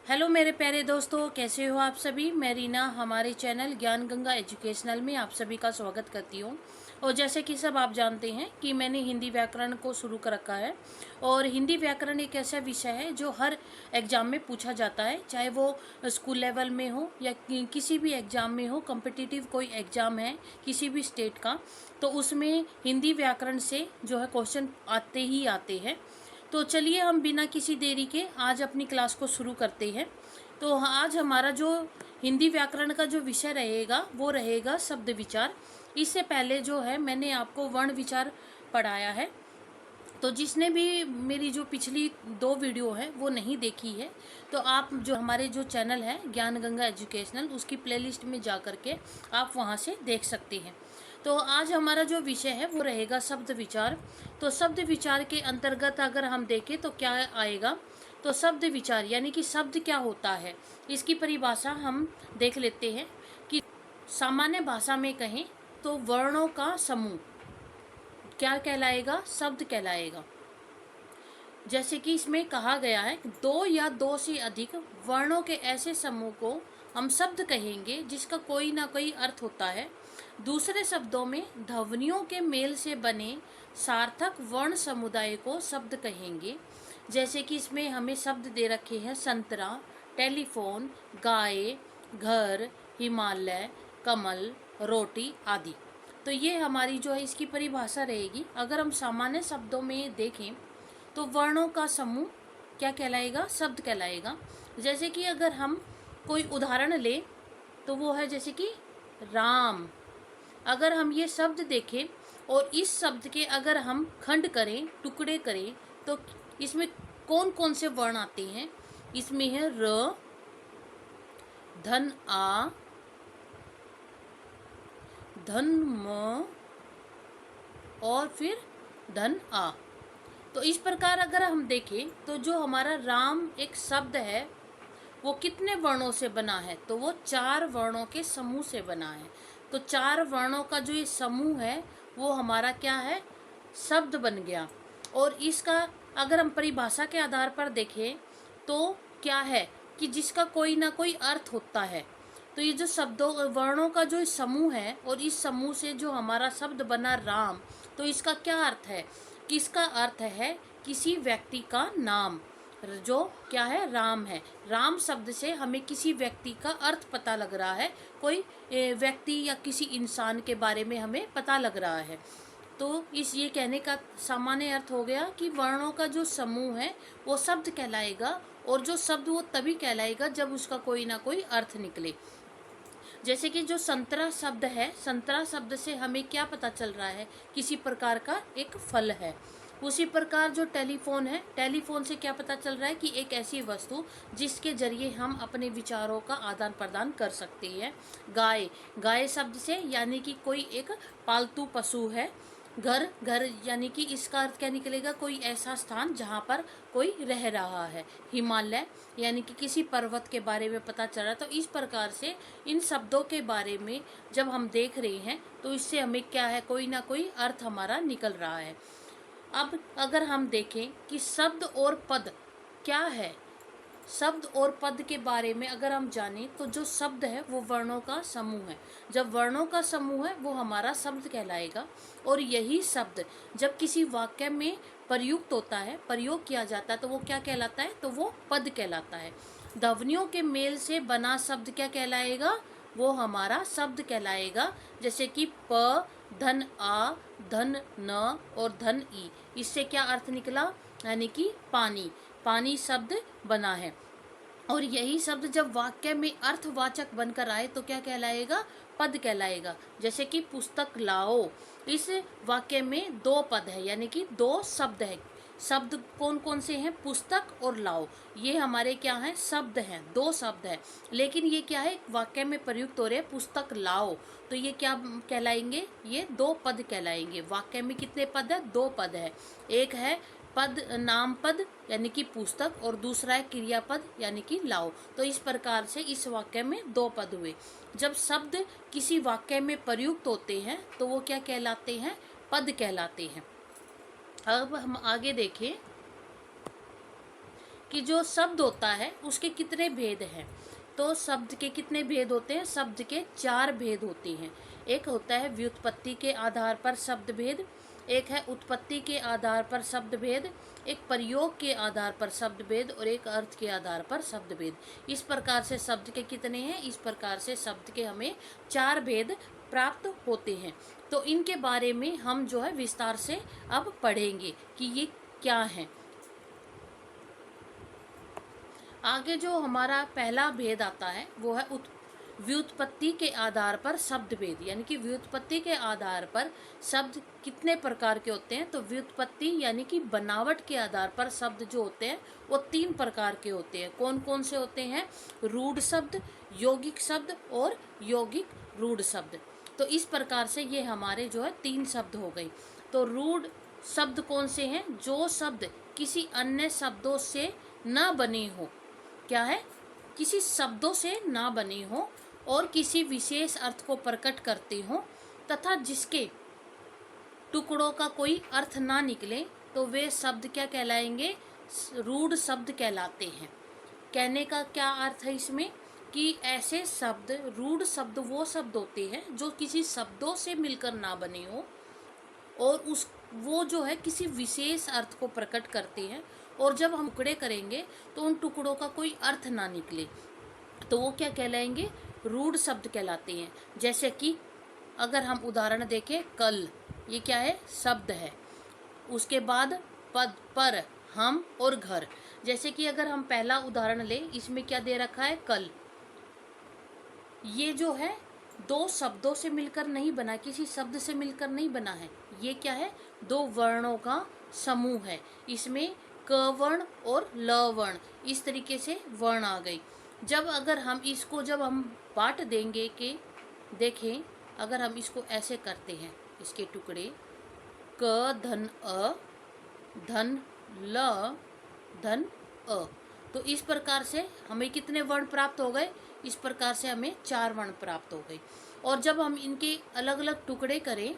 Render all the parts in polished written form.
Hello मेरे प्यारे दोस्तों, कैसे हो आप सभी। मैं रीना हमारे चैनल ज्ञान गंगा एजुकेशनल में आप सभी का स्वागत करती हूँ। और जैसे कि सब आप जानते हैं कि मैंने हिंदी व्याकरण को शुरू कर रखा है। और हिंदी व्याकरण एक ऐसा विषय है जो हर एग्ज़ाम में पूछा जाता है, चाहे वो स्कूल लेवल में हो या किसी भी एग्ज़ाम में हो। कॉम्पिटिटिव कोई एग्ज़ाम है किसी भी स्टेट का, तो उसमें हिंदी व्याकरण से जो है क्वेश्चन आते ही आते हैं। तो चलिए हम बिना किसी देरी के आज अपनी क्लास को शुरू करते हैं। तो आज हमारा जो हिंदी व्याकरण का जो विषय रहेगा वो रहेगा शब्द विचार। इससे पहले जो है मैंने आपको वर्ण विचार पढ़ाया है। तो जिसने भी मेरी जो पिछली 2 वीडियो है वो नहीं देखी है, तो आप जो हमारे जो चैनल है ज्ञान गंगा एजुकेशनल, उसकी प्लेलिस्ट में जा कर के आप वहाँ से देख सकते हैं। तो आज हमारा जो विषय है वो रहेगा शब्द विचार। तो शब्द विचार के अंतर्गत अगर हम देखें तो क्या आएगा, तो शब्द विचार यानी कि शब्द क्या होता है, इसकी परिभाषा हम देख लेते हैं। कि सामान्य भाषा में कहें तो वर्णों का समूह क्या कहलाएगा, शब्द कहलाएगा। जैसे कि इसमें कहा गया है, दो या दो से अधिक वर्णों के ऐसे समूह को हम शब्द कहेंगे जिसका कोई ना कोई अर्थ होता है। दूसरे शब्दों में ध्वनियों के मेल से बने सार्थक वर्ण समुदाय को शब्द कहेंगे। जैसे कि इसमें हमें शब्द दे रखे हैं संतरा, टेलीफोन, गाय, घर, हिमालय, कमल, रोटी आदि। तो ये हमारी जो है इसकी परिभाषा रहेगी। अगर हम सामान्य शब्दों में देखें तो वर्णों का समूह क्या कहलाएगा, शब्द कहलाएगा। जैसे कि अगर हम कोई उदाहरण लें तो वो है जैसे कि राम। अगर हम ये शब्द देखें और इस शब्द के अगर हम खंड करें, टुकड़े करें, तो इसमें कौन कौन से वर्ण आते हैं। इसमें है र, धन आ, धन म और फिर धन आ। तो इस प्रकार अगर हम देखें तो जो हमारा राम एक शब्द है वो कितने वर्णों से बना है, तो वो 4 वर्णों के समूह से बना है। तो 4 वर्णों का जो ये समूह है वो हमारा क्या है, शब्द बन गया। और इसका अगर हम परिभाषा के आधार पर देखें तो क्या है कि जिसका कोई ना कोई अर्थ होता है। तो ये जो शब्दों वर्णों का जो समूह है और इस समूह से जो हमारा शब्द बना राम, तो इसका क्या अर्थ है, किसका अर्थ है किसी व्यक्ति का नाम, जो क्या है राम है। राम शब्द से हमें किसी व्यक्ति का अर्थ पता लग रहा है, कोई व्यक्ति या किसी इंसान के बारे में हमें पता लग रहा है। तो इस ये कहने का सामान्य अर्थ हो गया कि वर्णों का जो समूह है वो शब्द कहलाएगा। और जो शब्द वो तभी कहलाएगा जब उसका कोई ना कोई अर्थ निकले। जैसे कि जो संतरा शब्द है, संतरा शब्द से हमें क्या पता चल रहा है, किसी प्रकार का एक फल है। उसी प्रकार जो टेलीफोन है, टेलीफोन से क्या पता चल रहा है कि एक ऐसी वस्तु जिसके जरिए हम अपने विचारों का आदान प्रदान कर सकते हैं। गाय, गाय शब्द से यानी कि कोई एक पालतू पशु है। घर, घर यानी कि इसका अर्थ क्या निकलेगा, कोई ऐसा स्थान जहाँ पर कोई रह रहा है। हिमालय यानी कि किसी पर्वत के बारे में पता चल रहा है। तो इस प्रकार से इन शब्दों के बारे में जब हम देख रहे हैं तो इससे हमें क्या है, कोई ना कोई अर्थ हमारा निकल रहा है। अब अगर हम देखें कि शब्द और पद क्या है, शब्द और पद के बारे में अगर हम जानें तो जो शब्द है वो वर्णों का समूह है। जब वर्णों का समूह है वो हमारा शब्द कहलाएगा। और यही शब्द जब किसी वाक्य में प्रयुक्त होता है, प्रयोग किया जाता है, तो वो क्या कहलाता है, तो वो पद कहलाता है। ध्वनियों के मेल से बना शब्द क्या कहलाएगा, वो हमारा शब्द कहलाएगा। जैसे कि प, धन आ, धन न और धन ई, इससे क्या अर्थ निकला, यानी कि पानी, पानी शब्द बना है। और यही शब्द जब वाक्य में अर्थवाचक बनकर आए तो क्या कहलाएगा, पद कहलाएगा। जैसे कि पुस्तक लाओ, इस वाक्य में 2 पद है यानी कि 2 शब्द है। शब्द कौन कौन से हैं, पुस्तक और लाओ, ये हमारे क्या हैं, शब्द हैं, 2 शब्द हैं। लेकिन ये क्या है, वाक्य में प्रयुक्त हो रहे हैं, पुस्तक लाओ, तो ये क्या कहलाएंगे, ये 2 पद कहलाएंगे। वाक्य में कितने पद है, 2 पद है। एक है पद, नाम पद यानी कि पुस्तक, और दूसरा है क्रियापद यानी कि लाओ। तो इस प्रकार से इस वाक्य में 2 पद हुए। जब शब्द किसी वाक्य में प्रयुक्त होते हैं तो वो क्या कहलाते हैं, पद कहलाते हैं। अब हम आगे देखें कि जो शब्द होता है उसके कितने भेद हैं। तो शब्द के कितने भेद होते हैं? शब्द के 4 भेद होते हैं। एक होता है व्युत्पत्ति के आधार पर शब्द भेद, एक है उत्पत्ति के आधार पर शब्द भेद, एक प्रयोग के आधार पर शब्द भेद और एक अर्थ के आधार पर शब्द भेद। इस प्रकार से शब्द के कितने हैं? इस प्रकार से शब्द के हमें 4 भेद प्राप्त होते हैं। तो इनके बारे में हम जो है विस्तार से अब पढ़ेंगे कि ये क्या है। आगे जो हमारा पहला भेद आता है वो है व्युत्पत्ति के आधार पर शब्द भेद, यानी कि व्युत्पत्ति के आधार पर शब्द कितने प्रकार के होते हैं। तो व्युत्पत्ति यानी कि बनावट के आधार पर शब्द जो होते हैं वो 3 प्रकार के होते हैं। कौन कौन से होते हैं? रूढ़ शब्द, यौगिक शब्द और यौगिक रूढ़ शब्द। तो इस प्रकार से ये हमारे जो है 3 शब्द हो गए। तो रूढ़ शब्द कौन से हैं? जो शब्द किसी अन्य शब्दों से न बने हो। क्या है? किसी शब्दों से ना बने हो और किसी विशेष अर्थ को प्रकट करते हो तथा जिसके टुकड़ों का कोई अर्थ ना निकले, तो वे शब्द क्या कहलाएंगे? रूढ़ शब्द कहलाते हैं। कहने का क्या अर्थ है इसमें कि ऐसे शब्द, रूढ़ शब्द वो शब्द होते हैं जो किसी शब्दों से मिलकर ना बने हो और वो जो है किसी विशेष अर्थ को प्रकट करते हैं, और जब हम टुकड़े करेंगे तो उन टुकड़ों का कोई अर्थ ना निकले, तो वो क्या कहलाएंगे? रूढ़ शब्द कहलाते हैं। जैसे कि अगर हम उदाहरण देखें, कल, ये क्या है? शब्द है। उसके बाद पद, पर, हम और घर। जैसे कि अगर हम पहला उदाहरण लें, इसमें क्या दे रखा है? कल। ये जो है 2 शब्दों से मिलकर नहीं बना, किसी शब्द से मिलकर नहीं बना है। ये क्या है? 2 वर्णों का समूह है। इसमें क वर्ण और ल वर्ण, इस तरीके से वर्ण आ गई। जब अगर हम इसको जब हम बांट देंगे कि देखें, अगर हम इसको ऐसे करते हैं, इसके टुकड़े क धन अ धन ल धन अ, तो इस प्रकार से हमें कितने वर्ण प्राप्त हो गए? इस प्रकार से हमें 4 वर्ण प्राप्त हो गए। और जब हम इनके अलग अलग टुकड़े करें,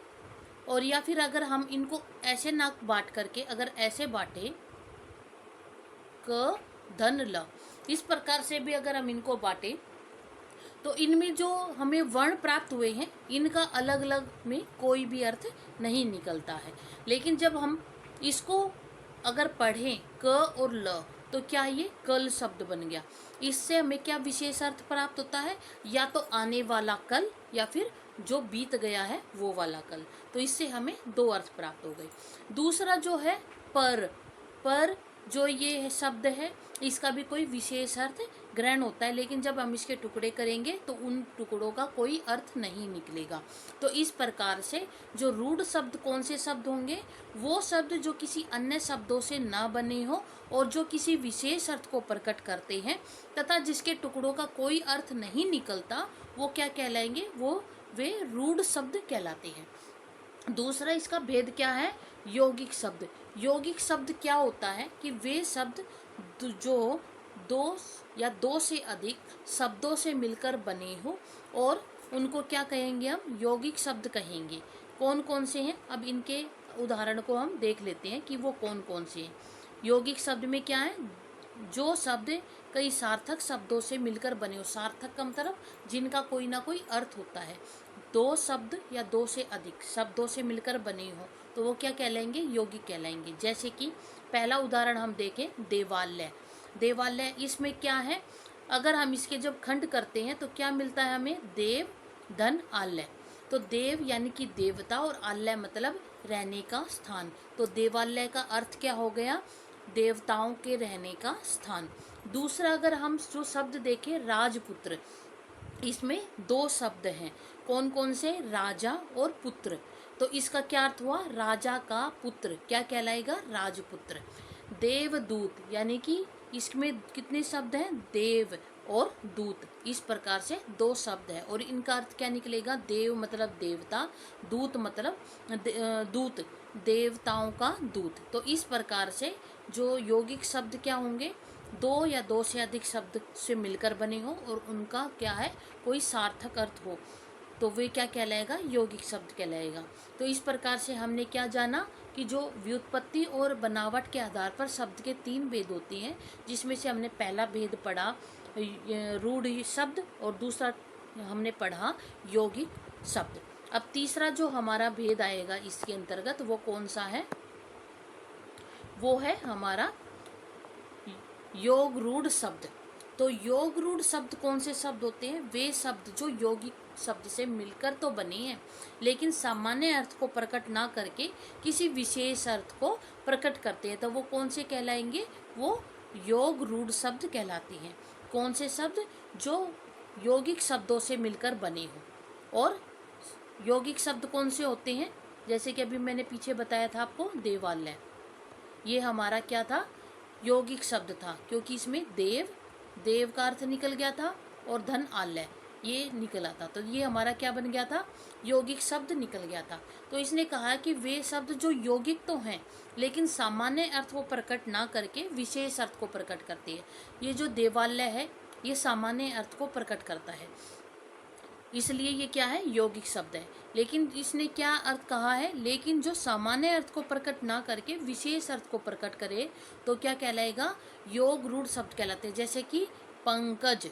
और या फिर अगर हम इनको ऐसे ना बांट करके अगर ऐसे बांटें, क धन ल, इस प्रकार से भी अगर हम इनको बांटें, तो इनमें जो हमें वर्ण प्राप्त हुए हैं, इनका अलग अलग में कोई भी अर्थ नहीं निकलता है। लेकिन जब हम इसको अगर पढ़ें क और ल, तो क्या ये कल शब्द बन गया। इससे हमें क्या विशेष अर्थ प्राप्त होता है? या तो आने वाला कल या फिर जो बीत गया है वो वाला कल। तो इससे हमें 2 अर्थ प्राप्त हो गए। दूसरा जो है पर जो ये शब्द है, इसका भी कोई विशेष अर्थ ग्रहण होता है, लेकिन जब हम इसके टुकड़े करेंगे तो उन टुकड़ों का कोई अर्थ नहीं निकलेगा। तो इस प्रकार से जो रूढ़ शब्द कौन से शब्द होंगे? वो शब्द जो किसी अन्य शब्दों से ना बने हो और जो किसी विशेष अर्थ को प्रकट करते हैं तथा जिसके टुकड़ों का कोई अर्थ नहीं निकलता, वो क्या कहलाएंगे? वे रूढ़ शब्द कहलाते हैं। दूसरा इसका भेद क्या है? यौगिक शब्द। यौगिक शब्द क्या होता है कि वे शब्द जो 2 या 2 से अधिक शब्दों से मिलकर बने हो और उनको क्या कहेंगे? हम यौगिक शब्द कहेंगे। कौन कौन से हैं? अब इनके उदाहरण को हम देख लेते हैं कि वो कौन कौन से हैं। यौगिक शब्द में क्या है? जो शब्द कई सार्थक शब्दों से मिलकर बने हो। सार्थक का मतलब जिनका कोई ना कोई अर्थ होता है। 2 शब्द या 2 से अधिक शब्दों से मिलकर बने हो, तो वो क्या कहलाएंगे? यौगिक कहलाएंगे। जैसे कि पहला उदाहरण हम देखें, देवालय। देवालय, इसमें क्या है? अगर हम इसके जब खंड करते हैं तो क्या मिलता है हमें? देव धन आलय। तो देव यानी कि देवता और आलय मतलब रहने का स्थान। तो देवालय का अर्थ क्या हो गया? देवताओं के रहने का स्थान। दूसरा अगर हम जो शब्द देखें, राजपुत्र, इसमें 2 शब्द हैं। कौन कौन से? राजा और पुत्र। तो इसका क्या अर्थ हुआ? राजा का पुत्र क्या कहलाएगा? राजपुत्र। देवदूत, यानी कि इसमें कितने शब्द हैं? देव और दूत। इस प्रकार से 2 शब्द है और इनका अर्थ क्या निकलेगा? देव मतलब देवता, दूत मतलब दूत, देवताओं का दूत। तो इस प्रकार से जो यौगिक शब्द क्या होंगे? 2 या 2 से अधिक शब्द से मिलकर बने हो और उनका क्या है? कोई सार्थक अर्थ हो, तो वे क्या कहलाएगा? यौगिक शब्द कहलाएगा। तो इस प्रकार से हमने क्या जाना कि जो व्युत्पत्ति और बनावट के आधार पर शब्द के 3 भेद होते हैं, जिसमें से हमने पहला भेद पढ़ा रूढ़ शब्द और दूसरा हमने पढ़ा यौगिक शब्द। अब तीसरा जो हमारा भेद आएगा इसके अंतर्गत वो कौन सा है, वो है हमारा योग रूढ़ शब्द। तो योग रूढ़ शब्द कौन से शब्द होते हैं, वे शब्द जो यौगिक शब्द से मिलकर तो बने हैं लेकिन सामान्य अर्थ को प्रकट ना करके किसी विशेष अर्थ को प्रकट करते हैं, तो वो कौन से कहलाएंगे, वो योग रूढ़ शब्द कहलाते हैं। कौन से शब्द, जो यौगिक शब्दों से मिलकर बने हों। और यौगिक शब्द कौन से होते हैं, जैसे कि अभी मैंने पीछे बताया था आपको देवालय, ये हमारा क्या था, यौगिक शब्द था, क्योंकि इसमें देव का अर्थ निकल गया था और धन आलय ये निकला था, तो ये हमारा क्या बन गया था, यौगिक शब्द निकल गया था। तो इसने कहा कि वे शब्द जो यौगिक तो हैं लेकिन सामान्य अर्थ को प्रकट ना करके विशेष अर्थ को प्रकट करते हैं। ये जो देवालय है ये सामान्य अर्थ को प्रकट करता है, इसलिए ये क्या है, यौगिक शब्द है। लेकिन इसने क्या अर्थ कहा है, लेकिन जो सामान्य अर्थ को प्रकट ना करके विशेष अर्थ को प्रकट करे तो क्या कहलाएगा, योग रूढ़ शब्द कहलाते हैं। जैसे कि पंकज,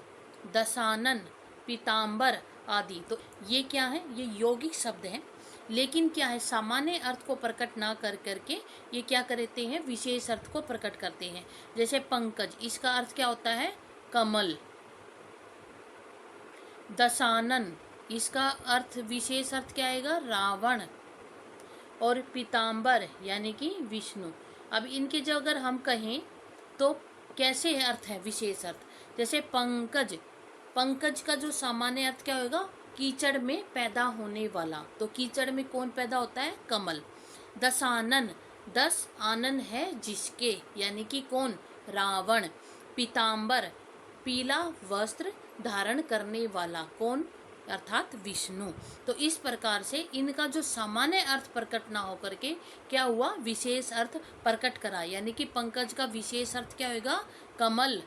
दशानन, पीताम्बर आदि, तो ये क्या है, ये यौगिक शब्द हैं लेकिन क्या है, सामान्य अर्थ को प्रकट ना कर करके ये क्या करते हैं, विशेष अर्थ को प्रकट करते हैं। जैसे पंकज, इसका अर्थ क्या होता है, कमल। दशानन, इसका अर्थ विशेष अर्थ क्या आएगा, रावण। और पीताम्बर यानी कि विष्णु। अब इनके जो अगर हम कहें तो कैसे अर्थ है विशेष अर्थ, जैसे पंकज, पंकज का जो सामान्य अर्थ क्या होगा, कीचड़ में पैदा होने वाला, तो कीचड़ में कौन पैदा होता है, कमल। दशानन, 10 आनन है जिसके, यानी कि कौन, रावण। पीताम्बर, पीला वस्त्र धारण करने वाला, कौन, अर्थात विष्णु। तो इस प्रकार से इनका जो सामान्य अर्थ प्रकट ना होकर के क्या हुआ, विशेष अर्थ प्रकट करा, यानी कि पंकज का विशेष अर्थ क्या होगा, कमल।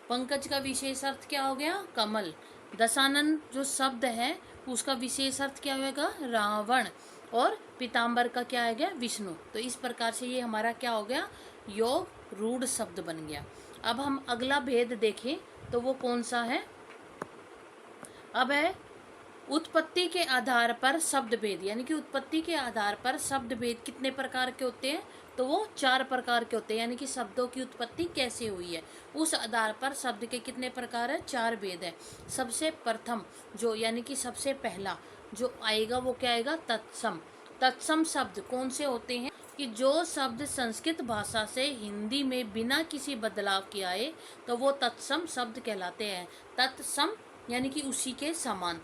पंकज का विशेष अर्थ क्या हो गया, कमल। दशानन जो शब्द है उसका विशेष अर्थ क्या होगा, रावण। और पीताम्बर का क्या है गया, विष्णु। तो इस प्रकार से ये हमारा क्या हो गया, योग रूढ़ शब्द बन गया। अब हम अगला भेद देखें तो वो कौन सा है, अब है उत्पत्ति के आधार पर शब्द भेद, यानी कि उत्पत्ति के आधार पर शब्द भेद कितने प्रकार के होते हैं, तो वो 4 प्रकार के होते हैं। यानी कि शब्दों की उत्पत्ति कैसे हुई है उस आधार पर शब्द के कितने प्रकार है, 4 भेद है। सबसे प्रथम जो, यानी कि सबसे पहला जो आएगा वो क्या आएगा, तत्सम। तत्सम शब्द कौन से होते हैं, कि जो शब्द संस्कृत भाषा से हिंदी में बिना किसी बदलाव के आए तो वो तत्सम शब्द कहलाते हैं। तत्सम यानी कि उसी के समान,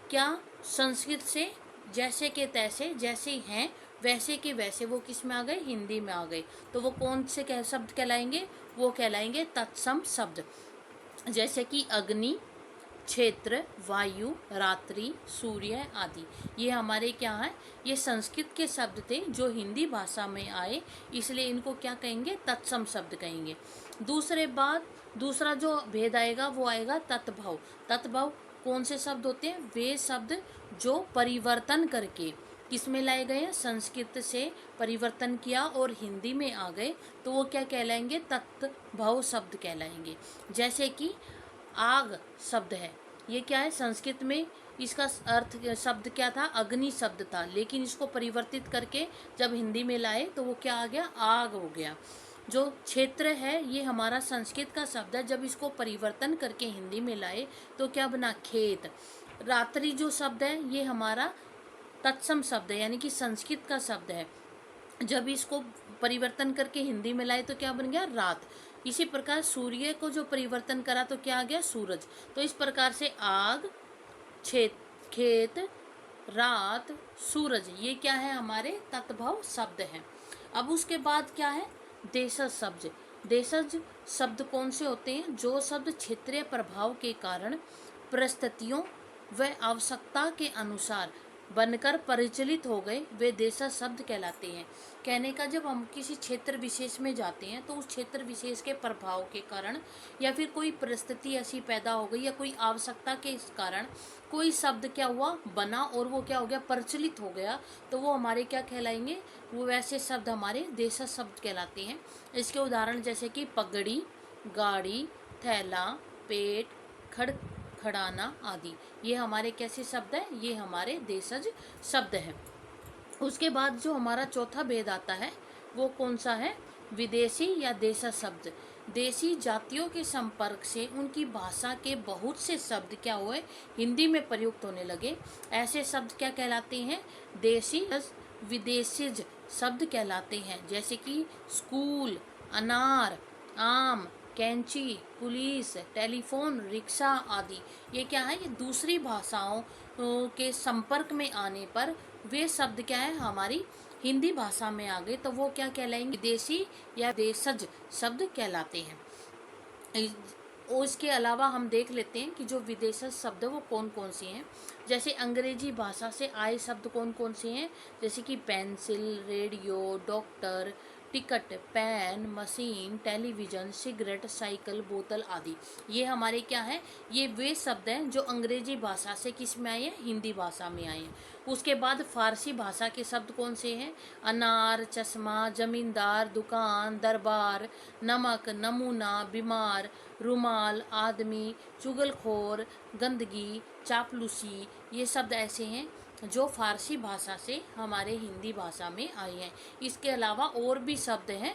क्या, संस्कृत से जैसे के तैसे, जैसे हैं वैसे के वैसे वो किस में आ गए, हिंदी में आ गए, तो वो कौन से शब्द कहलाएंगे, वो कहलाएंगे तत्सम शब्द। जैसे कि अग्नि, क्षेत्र, वायु, रात्रि, सूर्य आदि, ये हमारे क्या है, ये संस्कृत के शब्द थे जो हिंदी भाषा में आए, इसलिए इनको क्या कहेंगे, तत्सम शब्द कहेंगे। दूसरा जो भेद आएगा वो आएगा तत्भव। तत्भव कौन से शब्द होते हैं, वे शब्द जो परिवर्तन करके किस में लाए गए हैं, संस्कृत से परिवर्तन किया और हिंदी में आ गए, तो वो क्या कहलाएंगे, तत्भव शब्द कहलाएंगे। जैसे कि आग शब्द है, ये क्या है, संस्कृत में इसका अर्थ शब्द क्या था, अग्नि शब्द था, लेकिन इसको परिवर्तित करके जब हिंदी में लाए तो वो क्या आ गया, आग हो गया। जो क्षेत्र है ये हमारा संस्कृत का शब्द है, जब इसको परिवर्तन करके हिंदी में लाए तो क्या बना, खेत। रात्रि जो शब्द है ये हमारा तत्सम शब्द है, यानी कि संस्कृत का शब्द है, जब इसको परिवर्तन करके हिंदी में लाए तो क्या बन गया, रात। इसी प्रकार सूर्य को जो परिवर्तन करा तो क्या आ गया, सूरज। तो इस प्रकार से आग, खेत, रात, सूरज, ये क्या है, हमारे तत्भव शब्द हैं। अब उसके बाद क्या है, देशज शब्द। देशज शब्द कौन से होते हैं, जो शब्द क्षेत्रीय प्रभाव के कारण परिस्थितियों व आवश्यकता के अनुसार बनकर प्रचलित हो गए वे देशज शब्द कहलाते हैं। कहने का जब हम किसी क्षेत्र विशेष में जाते हैं तो उस क्षेत्र विशेष के प्रभाव के कारण या फिर कोई परिस्थिति ऐसी पैदा हो गई या कोई आवश्यकता के इस कारण कोई शब्द क्या हुआ बना और वो क्या हो गया प्रचलित हो गया, तो वो हमारे क्या कहलाएंगे, वो वैसे शब्द हमारे देशज शब्द कहलाते हैं। इसके उदाहरण जैसे कि पगड़ी, गाड़ी, थैला, पेट, खड़ खड़ाना आदि, ये हमारे कैसे शब्द हैं, ये हमारे देशज शब्द हैं। उसके बाद जो हमारा चौथा भेद आता है वो कौन सा है, विदेशी या देशज शब्द। देशी जातियों के संपर्क से उनकी भाषा के बहुत से शब्द क्या हुए, हिंदी में प्रयुक्त होने लगे। ऐसे शब्द क्या कहलाते हैं, देशी विदेशीज शब्द कहलाते हैं। जैसे कि स्कूल, अनार, आम, कैंची, पुलिस, टेलीफोन, रिक्शा आदि, ये क्या है, ये दूसरी भाषाओं के संपर्क में आने पर वे शब्द क्या है हमारी हिंदी भाषा में आ गए, तो वो क्या कहलाएंगे, विदेशी या देशज शब्द कहलाते हैं। और इसके अलावा हम देख लेते हैं कि जो विदेशज शब्द है वो कौन कौन से हैं। जैसे अंग्रेजी भाषा से आए शब्द कौन कौन से हैं, जैसे कि pencil, radio, doctor, ticket, pen, machine, television, cigarette, cycle, बोतल आदि, ये हमारे क्या है, ये वे शब्द हैं जो अंग्रेजी भाषा से किस में आए हैं, हिंदी भाषा में आए हैं। उसके बाद फारसी भाषा के शब्द कौन से हैं, अनार, चश्मा, जमींदार, दुकान, दरबार, नमक, नमूना, बीमार, रुमाल, आदमी, चुगलखोर, गंदगी, चापलूसी, ये शब्द ऐसे हैं जो फारसी भाषा से हमारे हिंदी भाषा में आए हैं। इसके अलावा और भी शब्द हैं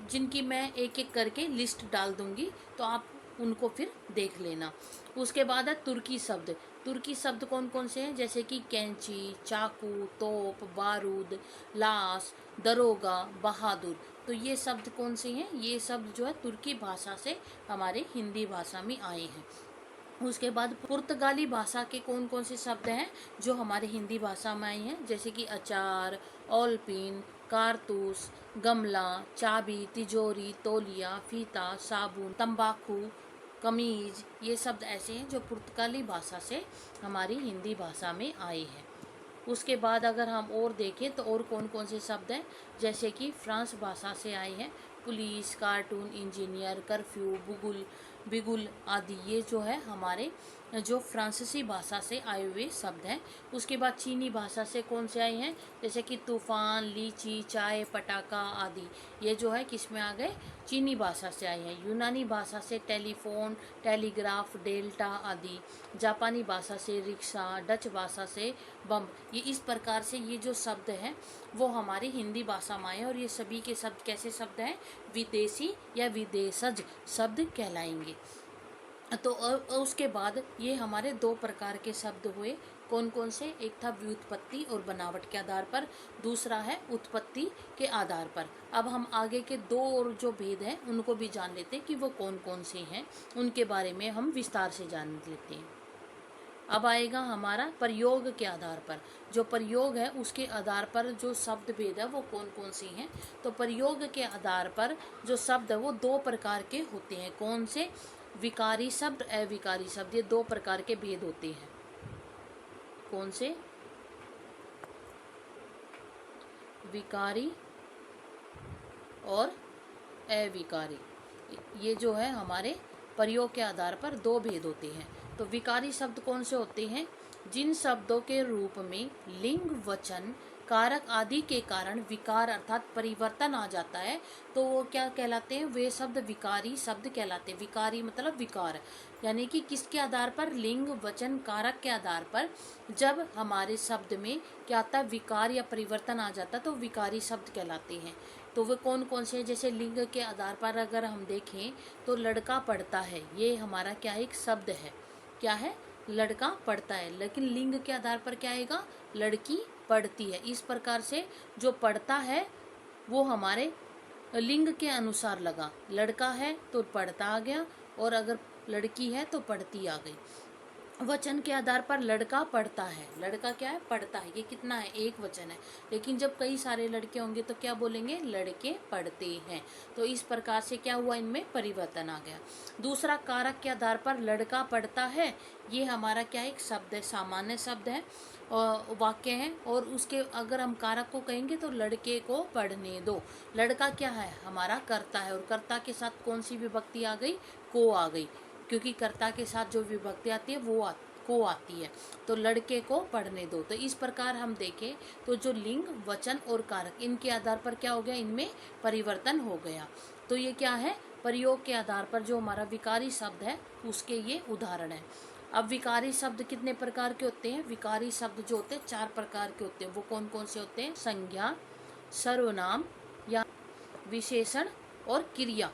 जिनकी मैं एक एक करके लिस्ट डाल दूंगी, तो आप उनको फिर देख लेना। उसके बाद है तुर्की शब्द। तुर्की शब्द कौन कौन से हैं, जैसे कि कैंची, चाकू, तोप, बारूद, लाश, दरोगा, बहादुर, तो ये शब्द कौन से हैं, ये शब्द जो है तुर्की भाषा से हमारे हिंदी भाषा में आए हैं। उसके बाद पुर्तगाली भाषा के कौन कौन से शब्द हैं जो हमारे हिंदी भाषा में आए हैं, जैसे कि अचार, ऑलपिन, कारतूस, गमला, चाबी, तिजोरी, तौलिया, फीता, साबुन, तंबाकू, कमीज, ये शब्द ऐसे हैं जो पुर्तगाली भाषा से हमारी हिंदी भाषा में आए हैं। उसके बाद अगर हम और देखें तो और कौन कौन से शब्द हैं, जैसे कि फ्रांस भाषा से आए हैं पुलिस, कार्टून, इंजीनियर, कर्फ्यू, बुगुल, बिगुल आदि, ये जो है हमारे जो फ्रांसीसी भाषा से आए हुए शब्द हैं। उसके बाद चीनी भाषा से कौन से आए हैं, जैसे कि तूफान, लीची, चाय, पटाखा आदि, ये जो है किस में आ गए, चीनी भाषा से आए हैं। यूनानी भाषा से टेलीफोन, टेलीग्राफ, डेल्टा आदि, जापानी भाषा से रिक्शा, डच भाषा से बम, ये इस प्रकार से ये जो शब्द हैं वो हमारी हिंदी भाषा में आए और ये सभी के शब्द कैसे शब्द हैं, विदेशी या विदेशज शब्द कहलाएंगे। तो उसके बाद ये हमारे दो प्रकार के शब्द हुए, कौन कौन से, एक था व्युत्पत्ति और बनावट के आधार पर, दूसरा है उत्पत्ति के आधार पर। अब हम आगे के दो और जो भेद हैं उनको भी जान लेते हैं कि वो कौन कौन से हैं, उनके बारे में हम विस्तार से जान लेते हैं। अब आएगा हमारा प्रयोग के आधार पर, जो प्रयोग है उसके आधार पर जो शब्द भेद है वो कौन कौन से हैं। तो प्रयोग के आधार पर जो शब्द है वो दो प्रकार के होते हैं, कौन से, विकारी शब्द, अविकारी शब्द, ये दो प्रकार के भेद होते हैं। कौन से, विकारी और अविकारी, ये जो है हमारे प्रयोग के आधार पर दो भेद होते हैं। तो विकारी शब्द कौन से होते हैं, जिन शब्दों के रूप में लिंग, वचन, कारक आदि के कारण विकार अर्थात परिवर्तन आ जाता है, तो वो क्या कहलाते हैं, वे शब्द विकारी शब्द कहलाते हैं। विकारी मतलब विकार, यानी कि किसके आधार पर, लिंग, वचन, कारक के आधार पर जब हमारे शब्द में क्या आता है, विकार या परिवर्तन आ जाता है तो विकारी शब्द कहलाते हैं। तो वे कौन कौन से हैं, जैसे लिंग के आधार पर अगर हम देखें तो लड़का पढ़ता है, ये हमारा क्या एक शब्द है, क्या है, लड़का पढ़ता है। लेकिन लिंग के आधार पर क्या आएगा, लड़की पढ़ती है। इस प्रकार से जो पढ़ता है वो हमारे लिंग के अनुसार लगा, लड़का है तो पढ़ता आ गया और अगर लड़की है तो पढ़ती आ गई। वचन के आधार पर लड़का पढ़ता है, लड़का क्या है, पढ़ता है, ये कितना है, एक वचन है। लेकिन जब कई सारे लड़के होंगे तो क्या बोलेंगे, लड़के पढ़ते हैं। तो इस प्रकार से क्या हुआ, इनमें परिवर्तन आ गया। दूसरा, कारक के आधार पर लड़का पढ़ता है, ये हमारा क्या एक शब्द है, सामान्य शब्द है। वाक्य है। और उसके अगर हम कारक को कहेंगे तो लड़के को पढ़ने दो। लड़का क्या है, हमारा कर्ता है, और कर्ता के साथ कौन सी विभक्ति आ गई, को आ गई, क्योंकि कर्ता के साथ जो विभक्ति आती है वो को आती है। तो लड़के को पढ़ने दो। तो इस प्रकार हम देखें तो जो लिंग, वचन और कारक, इनके आधार पर क्या हो गया, इनमें परिवर्तन हो गया। तो ये क्या है, प्रयोग के आधार पर जो हमारा विकारी शब्द है उसके ये उदाहरण है। अब विकारी शब्द कितने प्रकार के होते हैं, विकारी शब्द जो होते हैं 4 प्रकार के होते हैं। वो कौन कौन से होते हैं, संज्ञा, सर्वनाम या विशेषण और क्रिया।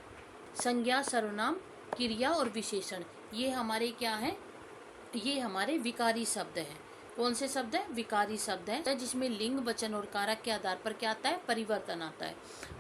संज्ञा, सर्वनाम, क्रिया और विशेषण, ये हमारे क्या है, ये हमारे विकारी शब्द हैं। कौन से शब्द है, विकारी शब्द है, जिसमें लिंग, वचन और कारक के आधार पर क्या आता है, परिवर्तन आता है।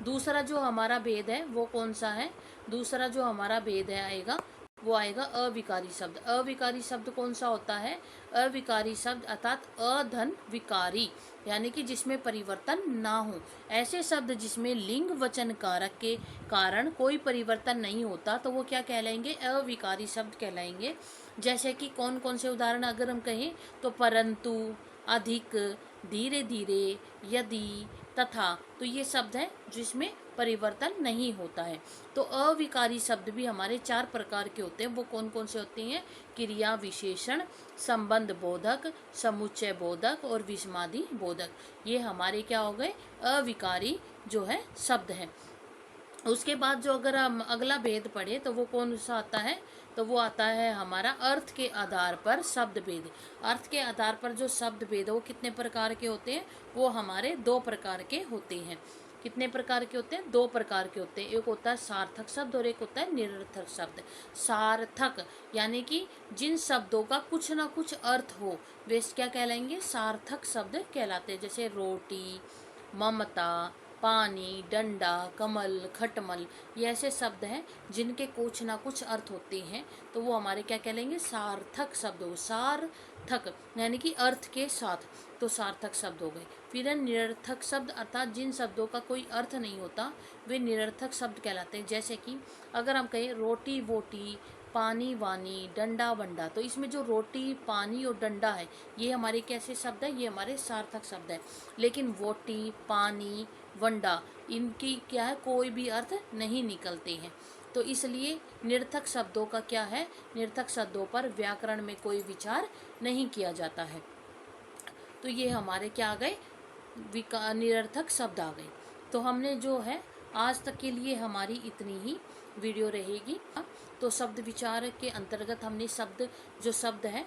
दूसरा जो हमारा भेद है वो कौन सा है, दूसरा जो हमारा भेद है आएगा वो आएगा अविकारी शब्द। अविकारी शब्द कौन सा होता है, अविकारी शब्द अर्थात अधन विकारी, यानी कि जिसमें परिवर्तन ना हो। ऐसे शब्द जिसमें लिंग, वचन, कारक के कारण कोई परिवर्तन नहीं होता तो वो क्या कहलाएंगे, अविकारी शब्द कहलाएंगे। जैसे कि कौन कौन से उदाहरण अगर हम कहें तो परंतु, अधिक, धीरे धीरे, यदि, तथा, तो ये शब्द हैं जिसमें परिवर्तन नहीं होता है। तो अविकारी शब्द भी हमारे 4 प्रकार के होते हैं। वो कौन कौन से होते हैं, क्रिया विशेषण, संबंध बोधक, समुच्चय बोधक और विषमादि बोधक। ये हमारे क्या हो गए, अविकारी जो है शब्द हैं। उसके बाद जो अगर हम अगला भेद पढ़े तो वो कौन सा आता है, तो वो आता है हमारा अर्थ के आधार पर शब्द भेद। अर्थ के आधार पर जो शब्द भेद है वो कितने प्रकार के होते हैं, वो हमारे 2 प्रकार के होते हैं। कितने प्रकार के होते हैं, 2 प्रकार के होते हैं। एक होता है सार्थक शब्द और एक होता है निरर्थक शब्द। सार्थक यानी कि जिन शब्दों का कुछ ना कुछ अर्थ हो वे क्या कहलाएंगे, सार्थक शब्द कहलाते हैं। जैसे रोटी, ममता, पानी, डंडा, कमल, खटमल, ये ऐसे शब्द हैं जिनके कुछ ना कुछ अर्थ होते हैं, तो वो हमारे क्या कहलाएंगे, सार्थक शब्द हो। सार्थक यानी कि अर्थ के साथ, तो सार्थक शब्द हो गए। फिर है निरर्थक शब्द, अर्थात जिन शब्दों का कोई अर्थ नहीं होता वे निरर्थक शब्द कहलाते हैं। जैसे कि अगर हम कहें रोटी वोटी, पानी वानी, डंडा वंडा, तो इसमें जो रोटी, पानी और डंडा है ये हमारे कैसे शब्द है, ये हमारे सार्थक शब्द है। लेकिन वोटी, पानी, वंडा, इनकी क्या है, कोई भी अर्थ नहीं निकलते हैं। तो इसलिए निरर्थक शब्दों का क्या है, निरर्थक शब्दों पर व्याकरण में कोई विचार नहीं किया जाता है। तो ये हमारे क्या आ गए, निरर्थक शब्द आ गए। तो हमने जो है आज तक के लिए हमारी इतनी ही वीडियो रहेगी। तो शब्द विचार के अंतर्गत हमने जो शब्द है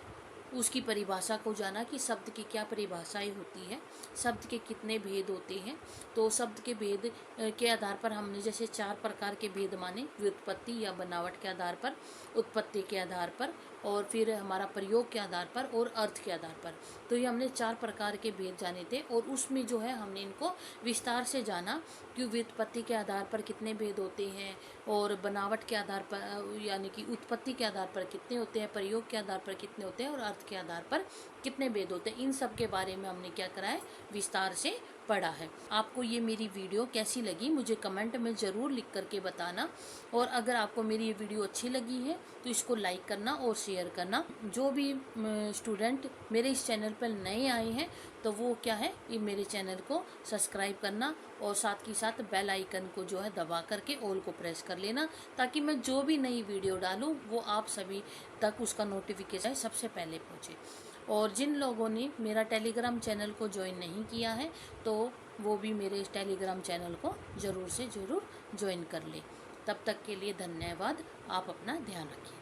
उसकी परिभाषा को जाना कि शब्द की क्या परिभाषाएं होती है, शब्द के कितने भेद होते हैं। तो शब्द के भेद के आधार पर हमने जैसे 4 प्रकार के भेद माने, व्युत्पत्ति या बनावट के आधार पर, उत्पत्ति के आधार पर, और फिर हमारा प्रयोग के आधार पर और अर्थ के आधार पर। तो ये हमने 4 प्रकार के भेद जाने थे और उसमें जो है हमने इनको विस्तार से जाना कि व्युत्पत्ति के आधार पर कितने भेद होते हैं और बनावट के आधार पर यानी कि उत्पत्ति के आधार पर कितने होते हैं, प्रयोग के आधार पर कितने होते हैं और अर्थ के आधार पर कितने भेद होते हैं। इन सब के बारे में हमने क्या करा है, विस्तार से पढ़ा है। आपको ये मेरी वीडियो कैसी लगी मुझे कमेंट में ज़रूर लिख करके बताना, और अगर आपको मेरी ये वीडियो अच्छी लगी है तो इसको लाइक करना और शेयर करना। जो भी स्टूडेंट मेरे इस चैनल पर नए आए हैं तो वो क्या है, ये मेरे चैनल को सब्सक्राइब करना और साथ ही साथ बेल आइकन को जो है दबा करके ऑल को प्रेस कर लेना, ताकि मैं जो भी नई वीडियो डालूँ वो आप सभी तक उसका नोटिफिकेशन सबसे पहले पहुँचे। और जिन लोगों ने मेरा टेलीग्राम चैनल को ज्वाइन नहीं किया है तो वो भी मेरे इस टेलीग्राम चैनल को ज़रूर से ज़रूर ज्वाइन कर ले। तब तक के लिए धन्यवाद। आप अपना ध्यान रखिए।